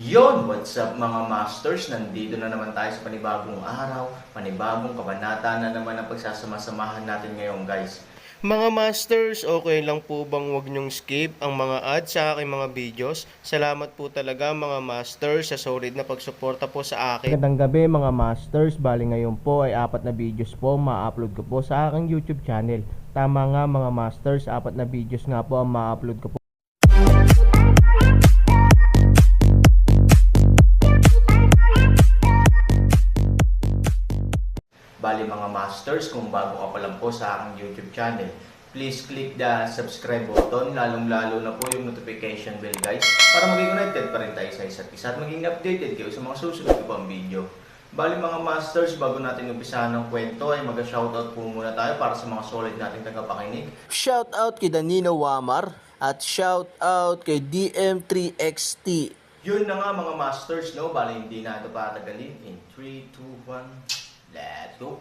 Yon, what's up mga masters? Nandito na naman tayo sa panibagong araw, panibagong kabanata na naman ang pagsasama-samahan natin ngayon guys. Mga masters, okay lang po bang wag nyong skip ang mga ads sa aking mga videos? Salamat po talaga mga masters sa solid na pagsuporta po sa akin. Magandang gabi mga masters, bali ngayon po ay 4 na videos po ma-upload ko po sa aking YouTube channel. Tama nga mga masters, 4 na videos nga po ang ma-upload ko po. Bali mga masters, kung bago ka pa lang po sa aking YouTube channel, please click the subscribe button, lalong-lalo na po yung notification bell guys, para maging connected pa rin tayo sa isa't isa at maging updated kayo sa mga susunod ko pang video. Bali mga masters, bago natin umpisahan ng kwento ay mag-shoutout po muna tayo para sa mga solid nating tagapakinig. Shoutout kay Danilo Wamar at shoutout kay DM3XT. Yun na nga mga masters, no? Bali hindi na ito patagalin. In 3, 2, 1... Let's go!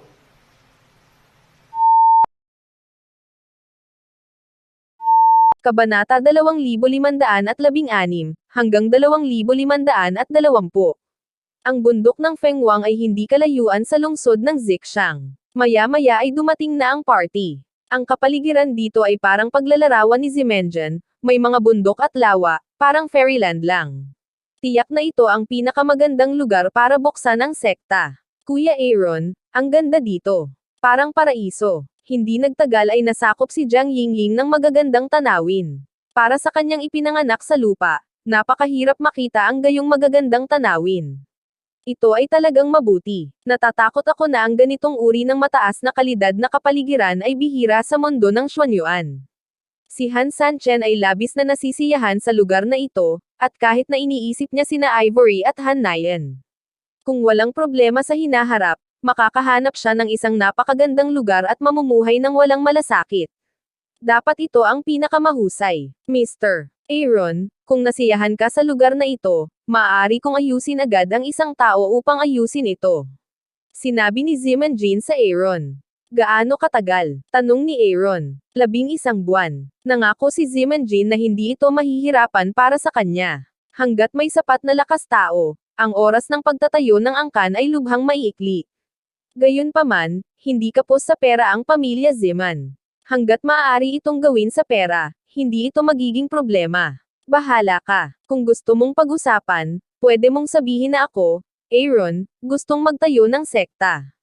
Kabanata 2516 hanggang 2520. Ang bundok ng Fengwang ay hindi kalayuan sa lungsod ng Zixang. Maya-maya ay dumating na ang party. Ang kapaligiran dito ay parang paglalarawan ni Zimenjan, may mga bundok at lawa, parang fairyland lang. Tiyak na ito ang pinakamagandang lugar para buksan ang sekta. Kuya Aaron, ang ganda dito. Parang paraiso. Hindi nagtagal ay nasakop si Jiang Yingying ng magagandang tanawin. Para sa kanyang ipinanganak sa lupa, napakahirap makita ang gayong magagandang tanawin. Ito ay talagang mabuti. Natatakot ako na ang ganitong uri ng mataas na kalidad na kapaligiran ay bihira sa mundo ng Xuanyuan. Si Han Sanchen ay labis na nasisiyahan sa lugar na ito, at kahit na iniisip niya sina Ivory at Han Nayan. Kung walang problema sa hinaharap, makakahanap siya ng isang napakagandang lugar at mamumuhay ng walang malasakit. Dapat ito ang pinakamahusay. Mr. Aaron, kung nasiyahan ka sa lugar na ito, maaari kong ayusin agad ang isang tao upang ayusin ito. Sinabi ni Zimenjin sa Aaron. Gaano katagal? Tanong ni Aaron. 11 buwan. Nangako si Zimenjin na hindi ito mahihirapan para sa kanya. Hanggat may sapat na lakas tao, ang oras ng pagtatayo ng angkan ay lubhang maiikli. Gayunpaman, hindi kapos sa pera ang pamilya Zeman. Hanggat maaari itong gawin sa pera, hindi ito magiging problema. Bahala ka. Kung gusto mong pag-usapan, pwede mong sabihin na ako, Aaron, gustong magtayo ng sekta.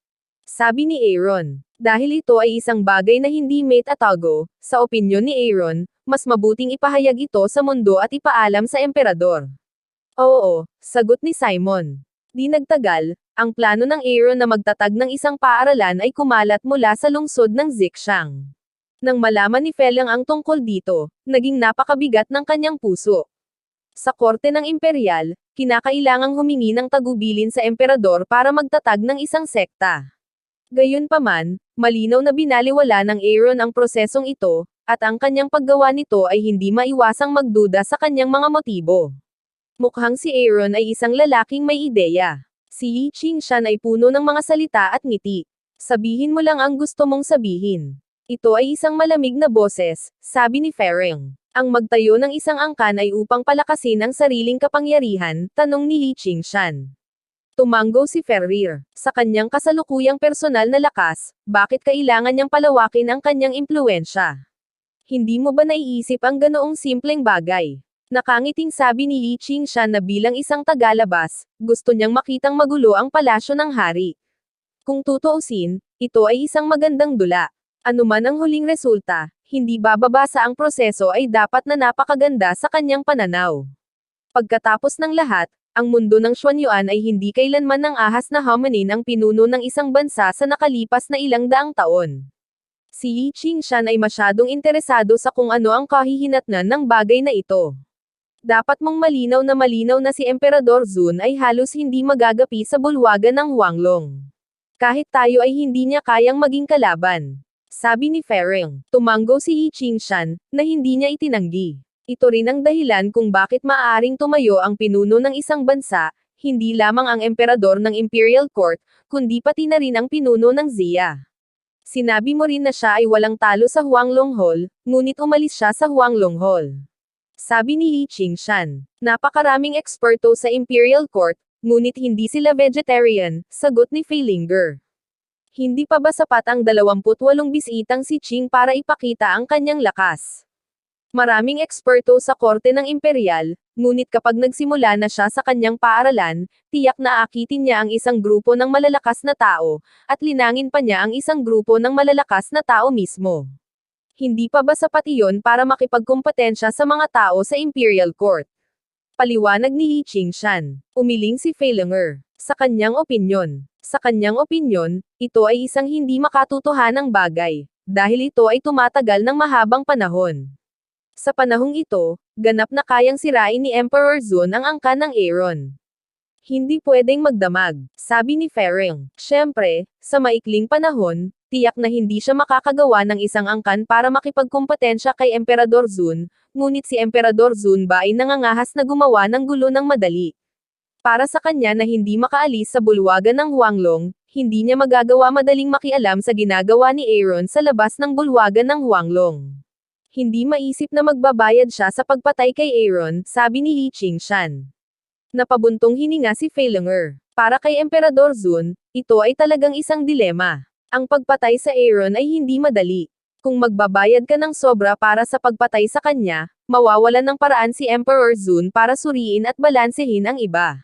Sabi ni Aaron. Dahil ito ay isang bagay na hindi mate atago, sa opinyon ni Aaron, mas mabuting ipahayag ito sa mundo at ipaalam sa emperador. Oo, sagot ni Simon. Di nagtagal, ang plano ng Aaron na magtatag ng isang paaralan ay kumalat mula sa lungsod ng Zixang. Nang malaman ni Feliang ang tungkol dito, naging napakabigat ng kanyang puso. Sa korte ng imperial, kinakailangang humingi ng tagubilin sa emperador para magtatag ng isang sekta. Gayunpaman, malinaw na binaliwala ng Aaron ang prosesong ito, at ang kanyang paggawa nito ay hindi maiwasang magduda sa kanyang mga motibo. Mukhang si Aaron ay isang lalaking may ideya. Si Yi Qingshan ay puno ng mga salita at ngiti. Sabihin mo lang ang gusto mong sabihin. Ito ay isang malamig na boses, sabi ni Fereng. Ang magtayo ng isang angkan ay upang palakasin ang sariling kapangyarihan, tanong ni Yi Qingshan. Tumanggo si Ferrer. Sa kanyang kasalukuyang personal na lakas, bakit kailangan niyang palawakin ang kanyang impluensya? Hindi mo ba naiisip ang ganoong simpleng bagay? Nakangiting sabi ni Yi Qingshan na bilang isang tagalabas, gusto niyang makitang magulo ang palasyo ng hari. Kung tutuusin, ito ay isang magandang dula. Anuman ang huling resulta, hindi bababasa ang proseso ay dapat na napakaganda sa kanyang pananaw. Pagkatapos ng lahat, ang mundo ng Xuanyuan ay hindi kailanman ng ahas na hominin ang pinuno ng isang bansa sa nakalipas na ilang daang taon. Si Yi Qingshan ay masyadong interesado sa kung ano ang kahihinatnan ng bagay na ito. Dapat mong malinaw na si Emperador Zun ay halos hindi magagapi sa bulwagan ng Huanglong. Kahit tayo ay hindi niya kayang maging kalaban. Sabi ni Fereng. Tumanggo si Yi Qingshan, na hindi niya itinanggi. Ito rin ang dahilan kung bakit maaaring tumayo ang pinuno ng isang bansa, hindi lamang ang emperador ng Imperial Court, kundi pati na rin ang pinuno ng Xia. Sinabi mo rin na siya ay walang talo sa Huanglong Hall, ngunit umalis siya sa Huanglong Hall. Sabi ni Li Qingshan. Napakaraming eksperto sa Imperial Court, ngunit hindi sila vegetarian, sagot ni Feilinger. Hindi pa ba sapat ang 28 bisitang si Qing para ipakita ang kanyang lakas? Maraming eksperto sa korte ng imperial, ngunit kapag nagsimula na siya sa kanyang paaralan, tiyak na aakitin niya ang isang grupo ng malalakas na tao, at linangin pa niya ang isang grupo ng malalakas na tao mismo. Hindi pa ba sapat iyon para makipagkompetensya sa mga tao sa Imperial Court? Paliwanag ni Li Qingshan. Umiling si Feilinger. Sa kanyang opinyon, ito ay isang hindi makatotohanang bagay, dahil ito ay tumatagal ng mahabang panahon. Sa panahong ito, ganap na kayang sirain ni Emperor Zun ang angkan ng Aeron. Hindi pwedeng magdamag, sabi ni Ferenc. Siyempre, sa maikling panahon, tiyak na hindi siya makakagawa ng isang angkan para makipagkompetensya kay Emperador Zun, ngunit si Emperador Zun ba ay nangangahas na gumawa ng gulo ng madali. Para sa kanya na hindi makaalis sa bulwagan ng Huanglong, hindi niya magagawa madaling makialam sa ginagawa ni Aeron sa labas ng bulwagan ng Huanglong. Hindi maisip na magbabayad siya sa pagpatay kay Aeron, sabi ni Li Qingshan. Napabuntong hininga si Feilinger. Para kay Emperador Zun, ito ay talagang isang dilema. Ang pagpatay sa Aeron ay hindi madali. Kung magbabayad ka ng sobra para sa pagpatay sa kanya, mawawalan ng paraan si Emperor Zun para suriin at balansehin ang iba.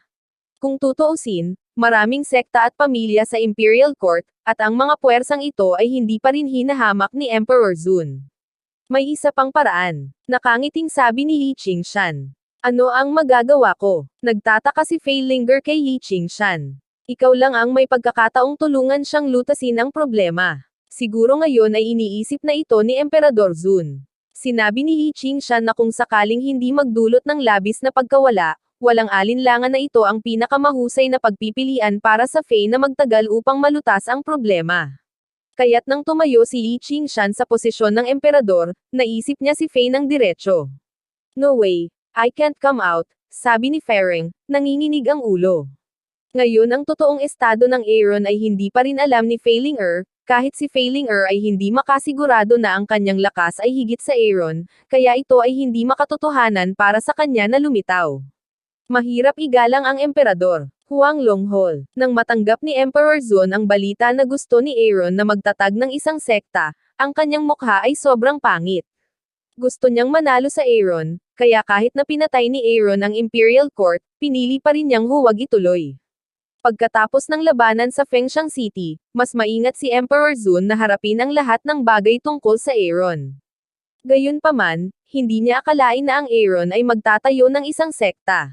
Kung tutuusin, maraming sekta at pamilya sa Imperial Court, at ang mga puwersang ito ay hindi pa rin hinahamak ni Emperor Zun. May isa pang paraan. Nakangiting sabi ni Li Qingshan. Ano ang magagawa ko? Nagtataka si Feilinger kay Li Qingshan. Ikaw lang ang may pagkakataong tulungan siyang lutasin ang problema. Siguro ngayon ay iniisip na ito ni Emperador Zun. Sinabi ni Li Qingshan na kung sakaling hindi magdulot ng labis na pagkawala, walang alinlangan na ito ang pinakamahusay na pagpipilian para sa Fey na magtagal upang malutas ang problema. Kaya't nang tumayo si Li Qingshan sa posisyon ng emperador, naisip niya si Fei ng diretso. No way, I can't come out, sabi ni Ferenc, nanginginig ang ulo. Ngayon ang totoong estado ng Aeron ay hindi pa rin alam ni Feilinger, kahit si Feilinger ay hindi makasigurado na ang kanyang lakas ay higit sa Aeron, kaya ito ay hindi makatotohanan para sa kanya na lumitaw. Mahirap igalang ang emperador. Huanglong Hall. Nang matanggap ni Emperor Zun ang balita na gusto ni Aeron na magtatag ng isang sekta, ang kanyang mukha ay sobrang pangit. Gusto niyang manalo sa Aeron, kaya kahit na pinatay ni Aeron ang Imperial Court, pinili pa rin niyang huwag ituloy. Pagkatapos ng labanan sa Fengshan City, mas maingat si Emperor Zun na harapin ang lahat ng bagay tungkol sa Aeron. Gayunpaman, hindi niya akalain na ang Aeron ay magtatayo ng isang sekta.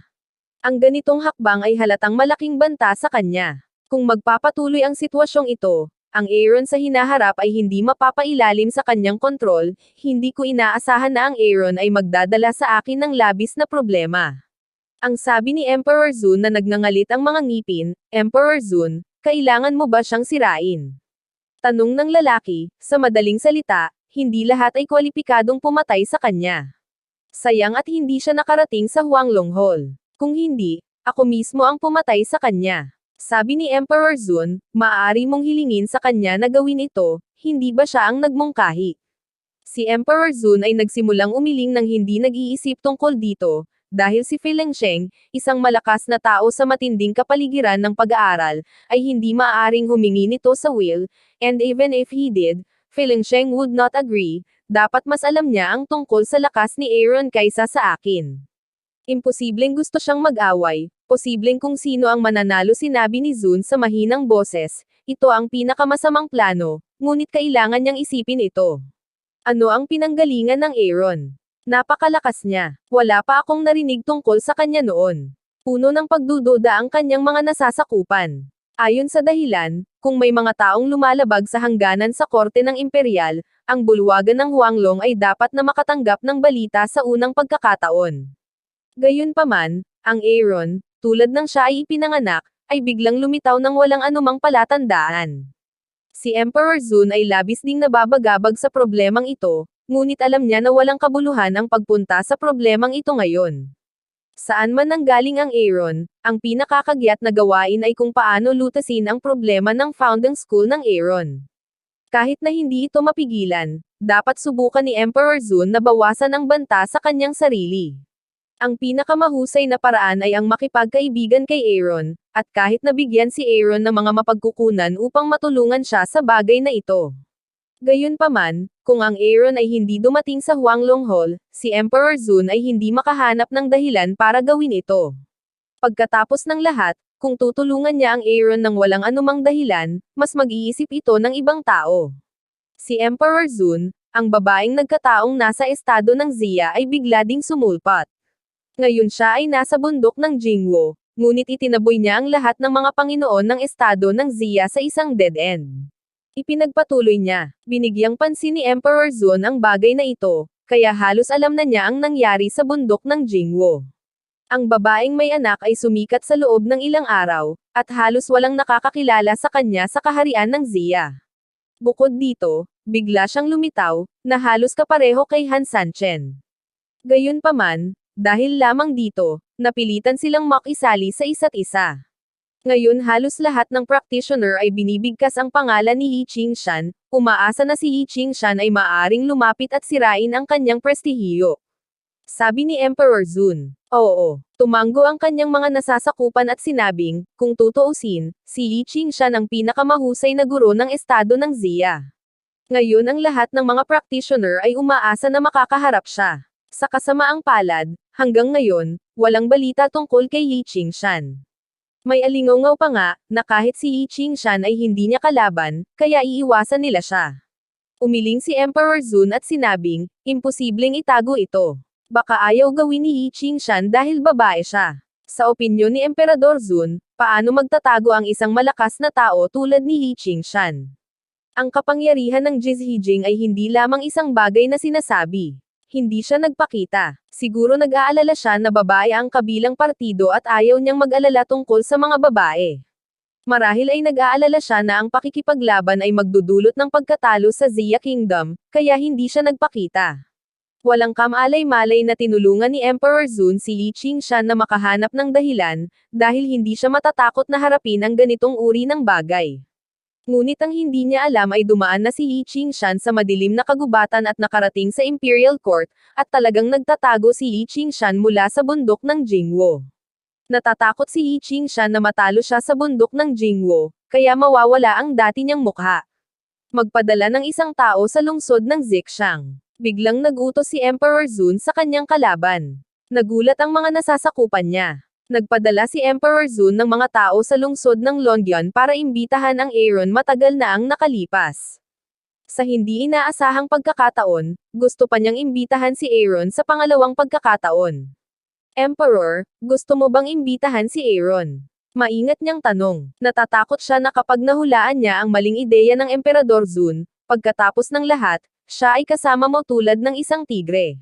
Ang ganitong hakbang ay halatang malaking banta sa kanya. Kung magpapatuloy ang sitwasyong ito, ang Aeron sa hinaharap ay hindi mapapailalim sa kanyang kontrol, hindi ko inaasahan na ang Aeron ay magdadala sa akin ng labis na problema. Ang sabi ni Emperor Zun na nagngangalit ang mga ngipin, Emperor Zun, kailangan mo ba siyang sirain? Tanong ng lalaki, sa madaling salita, hindi lahat ay kwalipikadong pumatay sa kanya. Sayang at hindi siya nakarating sa Huanglong Hall. Kung hindi, ako mismo ang pumatay sa kanya. Sabi ni Emperor Zun, maaari mong hilingin sa kanya na gawin ito, hindi ba siya ang nagmungkahi? Si Emperor Zun ay nagsimulang umiling nang hindi nag-iisip tungkol dito, dahil si Feilengsheng, isang malakas na tao sa matinding kapaligiran ng pag-aaral, ay hindi maaaring humingi nito sa will, and even if he did, Feilengsheng would not agree, dapat mas alam niya ang tungkol sa lakas ni Aeron kaysa sa akin. Imposibleng gusto siyang mag-away, posibleng kung sino ang mananalo sinabi ni Zun sa mahinang boses, ito ang pinakamasamang plano, ngunit kailangan niyang isipin ito. Ano ang pinanggalingan ng Aeron? Napakalakas niya. Wala pa akong narinig tungkol sa kanya noon. Puno ng pagdududa ang kanyang mga nasasakupan. Ayon sa dahilan, kung may mga taong lumalabag sa hangganan sa korte ng imperial, ang bulwagan ng Huanglong ay dapat na makatanggap ng balita sa unang pagkakataon. Gayunpaman, ang Aeron, tulad ng siya ay ipinanganak, ay biglang lumitaw ng walang anumang palatandaan. Si Emperor Zun ay labis ding nababagabag sa problemang ito, ngunit alam niya na walang kabuluhan ang pagpunta sa problemang ito ngayon. Saan man nanggaling ang Aeron, ang pinakakagyat na gawain ay kung paano lutasin ang problema ng founding school ng Aeron. Kahit na hindi ito mapigilan, dapat subukan ni Emperor Zun na bawasan ang banta sa kanyang sarili. Ang pinakamahusay na paraan ay ang makipagkaibigan kay Aaron, at kahit nabigyan si Aaron ng mga mapagkukunan upang matulungan siya sa bagay na ito. Gayunpaman, kung ang Aaron ay hindi dumating sa Huanglong Hall, si Emperor Zun ay hindi makahanap ng dahilan para gawin ito. Pagkatapos ng lahat, kung tutulungan niya ang Aaron ng walang anumang dahilan, mas mag-iisip ito ng ibang tao. Si Emperor Zun, ang babaeng nagkataong nasa estado ng Zia ay bigla ding sumulpat. Ngayon siya ay nasa bundok ng Jingwo, ngunit itinaboy niya ang lahat ng mga Panginoon ng estado ng Zia sa isang dead end. Ipinagpatuloy niya, binigyang pansin ni Emperor Zun ang bagay na ito, kaya halos alam na niya ang nangyari sa bundok ng Jingwo. Ang babaeng may anak ay sumikat sa loob ng ilang araw, at halos walang nakakakilala sa kanya sa kaharian ng Zia. Bukod dito, bigla siyang lumitaw, na halos kapareho kay Han Sanchen. Gayunpaman, dahil lamang dito, napilitan silang makisali sa isa't isa. Ngayon halos lahat ng practitioner ay binibigkas ang pangalan ni Yi Qingshan, umaasa na si Yi Qingshan ay maaaring lumapit at sirain ang kanyang prestihiyo. Sabi ni Emperor Zun. Oo, tumanggo ang kanyang mga nasasakupan at sinabing, kung tutuusin, si Yi Qingshan ang pinakamahusay na guro ng estado ng Zia. Ngayon ang lahat ng mga practitioner ay umaasa na makakaharap siya. Sa kasamaang palad, hanggang ngayon, walang balita tungkol kay Yi Qingshan. May alingaw pa nga, na kahit si Yi Qingshan ay hindi niya kalaban, kaya iiwasan nila siya. Umiling si Emperor Zun at sinabing, imposibleng itago ito. Baka ayaw gawin ni Yi Qingshan dahil babae siya. Sa opinyon ni Emperador Zun, paano magtatago ang isang malakas na tao tulad ni Yi Qingshan? Ang kapangyarihan ng Jizhijing ay hindi lamang isang bagay na sinasabi. Hindi siya nagpakita. Siguro nag-aalala siya na babae ang kabilang partido at ayaw niyang mag-alala tungkol sa mga babae. Marahil ay nag-aalala siya na ang pakikipaglaban ay magdudulot ng pagkatalo sa Zia Kingdom, kaya hindi siya nagpakita. Walang kamalay-malay na tinulungan ni Emperor Zun si Yi Qingshan na makahanap ng dahilan, dahil hindi siya matatakot na harapin ang ganitong uri ng bagay. Ngunit ang hindi niya alam ay dumaan na si Yi Qingshan sa madilim na kagubatan at nakarating sa Imperial Court, at talagang nagtatago si Yi Qingshan mula sa bundok ng Jingwo. Natatakot si Yi Qingshan na matalo siya sa bundok ng Jingwo, kaya mawawala ang dati niyang mukha. Magpadala ng isang tao sa lungsod ng Zixang. Biglang nagutos si Emperor Zun sa kanyang kalaban. Nagulat ang mga nasasakupan niya. Nagpadala si Emperor Zun ng mga tao sa lungsod ng Longyan para imbitahan ang Aaron matagal na ang nakalipas. Sa hindi inaasahang pagkakataon, gusto pa niyang imbitahan si Aaron sa pangalawang pagkakataon. Emperor, gusto mo bang imbitahan si Aaron? Maingat niyang tanong. Natatakot siya na kapag nahulaan niya ang maling ideya ng Emperador Zun, pagkatapos ng lahat, siya ay kasama mo tulad ng isang tigre.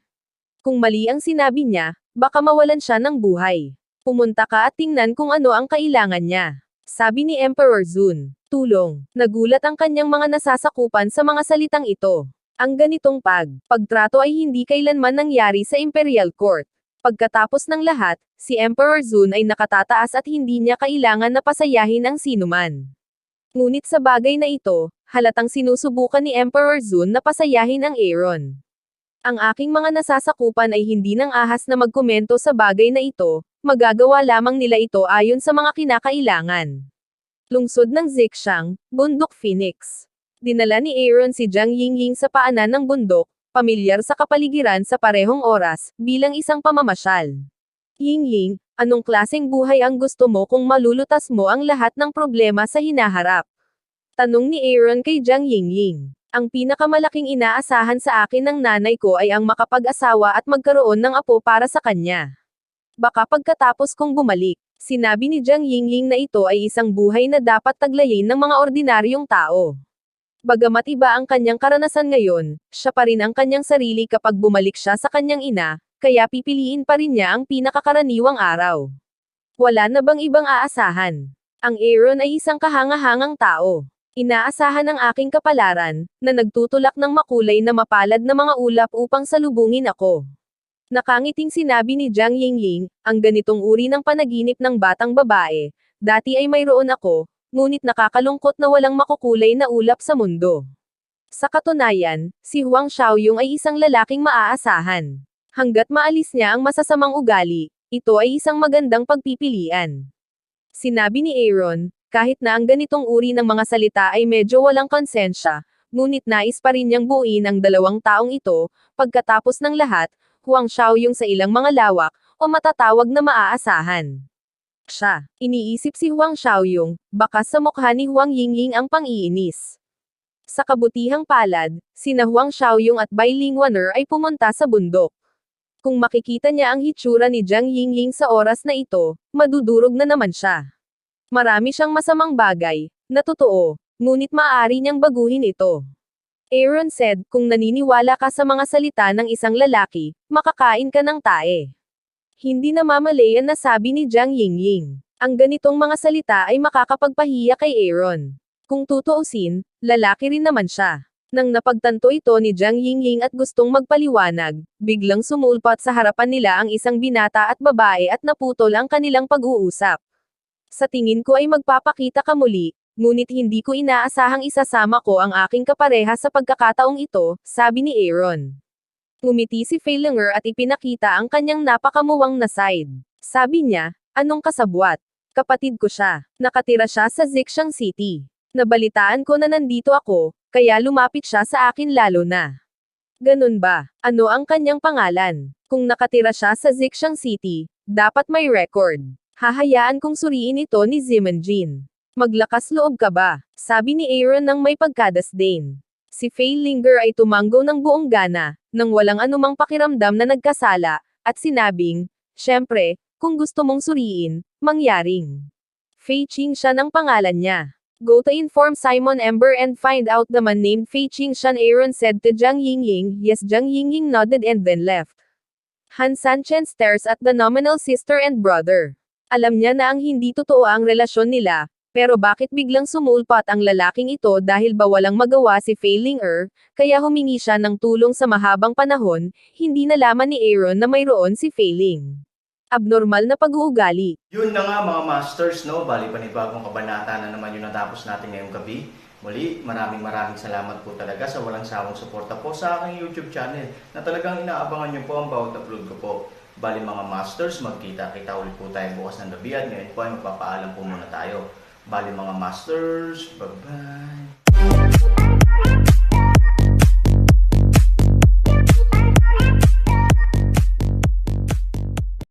Kung mali ang sinabi niya, baka mawalan siya ng buhay. Pumunta ka at tingnan kung ano ang kailangan niya. Sabi ni Emperor Zun. Tulong. Nagulat ang kanyang mga nasasakupan sa mga salitang ito. Ang ganitong pagtrato ay hindi kailanman nangyari sa Imperial Court. Pagkatapos ng lahat, si Emperor Zun ay nakatataas at hindi niya kailangan na pasayahin ang sinuman. Ngunit sa bagay na ito, halatang sinusubukan ni Emperor Zun na pasayahin ang Aaron. Ang aking mga nasasakupan ay hindi nang ahas na magkomento sa bagay na ito, magagawa lamang nila ito ayon sa mga kinakailangan. Lungsod ng Zixang, Bundok Phoenix. Dinala ni Aaron si Jiang Yingying sa paanan ng bundok, pamilyar sa kapaligiran sa parehong oras, bilang isang pamamasyal. Yingying, anong klaseng buhay ang gusto mo kung malulutas mo ang lahat ng problema sa hinaharap? Tanong ni Aaron kay Jiang Yingying. Ang pinakamalaking inaasahan sa akin ng nanay ko ay ang makapag-asawa at magkaroon ng apo para sa kanya. Baka pagkatapos kong bumalik, sinabi ni Jiang Yingying na ito ay isang buhay na dapat taglayin ng mga ordinaryong tao. Bagamat iba ang kanyang karanasan ngayon, siya pa rin ang kanyang sarili kapag bumalik siya sa kanyang ina, kaya pipiliin pa rin niya ang pinakakaraniwang araw. Wala na bang ibang aasahan? Ang Aaron ay isang kahangahangang tao. Inaasahan ng aking kapalaran, na nagtutulak ng makulay na mapalad na mga ulap upang salubungin ako. Nakangiting sinabi ni Jiang Yingying, ang ganitong uri ng panaginip ng batang babae, dati ay mayroon ako, ngunit nakakalungkot na walang makukulay na ulap sa mundo. Sa katunayan, si Huang Xiaoyong ay isang lalaking maaasahan. Hanggat maalis niya ang masasamang ugali, ito ay isang magandang pagpipilian. Sinabi ni Aaron, kahit na ang ganitong uri ng mga salita ay medyo walang konsensya, ngunit nais pa rin niyang buuin ang dalawang taong ito, pagkatapos ng lahat, Huang Xiaoyong sa ilang mga lawak, o matatawag na maaasahan. Siya, iniisip si Huang Xiaoyong, baka sa mukha ni Huang Yingying ang pang-iinis. Sa kabutihang palad, sina Huang Xiaoyong at Bai Lingwaner ay pumunta sa bundok. Kung makikita niya ang hitsura ni Jiang Yingying sa oras na ito, madudurog na naman siya. Marami siyang masamang bagay, na totoo, ngunit maaari niyang baguhin ito. Aaron said, kung naniniwala ka sa mga salita ng isang lalaki, makakain ka ng tae. Hindi namamalayan na sabi ni Jiang Yingying. Ang ganitong mga salita ay makakapagpahiya kay Aaron. Kung tutuusin, lalaki rin naman siya. Nang napagtanto ito ni Jiang Yingying at gustong magpaliwanag, biglang sumulpot sa harapan nila ang isang binata at babae at naputol ang kanilang pag-uusap. Sa tingin ko ay magpapakita ka muli, ngunit hindi ko inaasahang isasama ko ang aking kapareha sa pagkakataong ito, sabi ni Aaron. Ngumiti si Feilinger at ipinakita ang kanyang napakamuwang na side. Sabi niya, anong kasabwat? Kapatid ko siya. Nakatira siya sa Zixing City. Nabalitaan ko na nandito ako, kaya lumapit siya sa akin lalo na. Ganun ba? Ano ang kanyang pangalan? Kung nakatira siya sa Zixing City, dapat may record. Hahayaan kong suriin ito ni Zimenjin. Maglakas loob ka ba? Sabi ni Aaron nang may pagkadasdain. Si Feilinger ay tumanggo ng buong gana, nang walang anumang pakiramdam na nagkasala, at sinabing, syempre, kung gusto mong suriin, mangyaring. Fei Qingshan ang pangalan niya. Go to inform Simon Ember and find out the man named Fei Qingshan, Aaron said to Jiang Yingying. Yes, Jiang Yingying nodded and then left. Han Sanchen stares at the nominal sister and brother. Alam niya na ang hindi totoo ang relasyon nila, pero bakit biglang sumulpot ang lalaking ito dahil ba walang magawa si Feilinger, kaya humingi siya ng tulong sa mahabang panahon, hindi nalaman ni Aaron na mayroon si Feiling. Abnormal na pag-uugali. Yun na nga mga masters, no? Bali panibagong kabanata na naman yung natapos natin ngayong gabi. Muli, maraming salamat po talaga sa walang sawang suporta po sa aking YouTube channel na talagang inaabangan nyo po ang bawat upload ko po. Bali mga masters, magkita-kita ulit po tayo bukas ng gabi at ngayon po ay magpapaalam po muna tayo. Bali mga masters, bye-bye!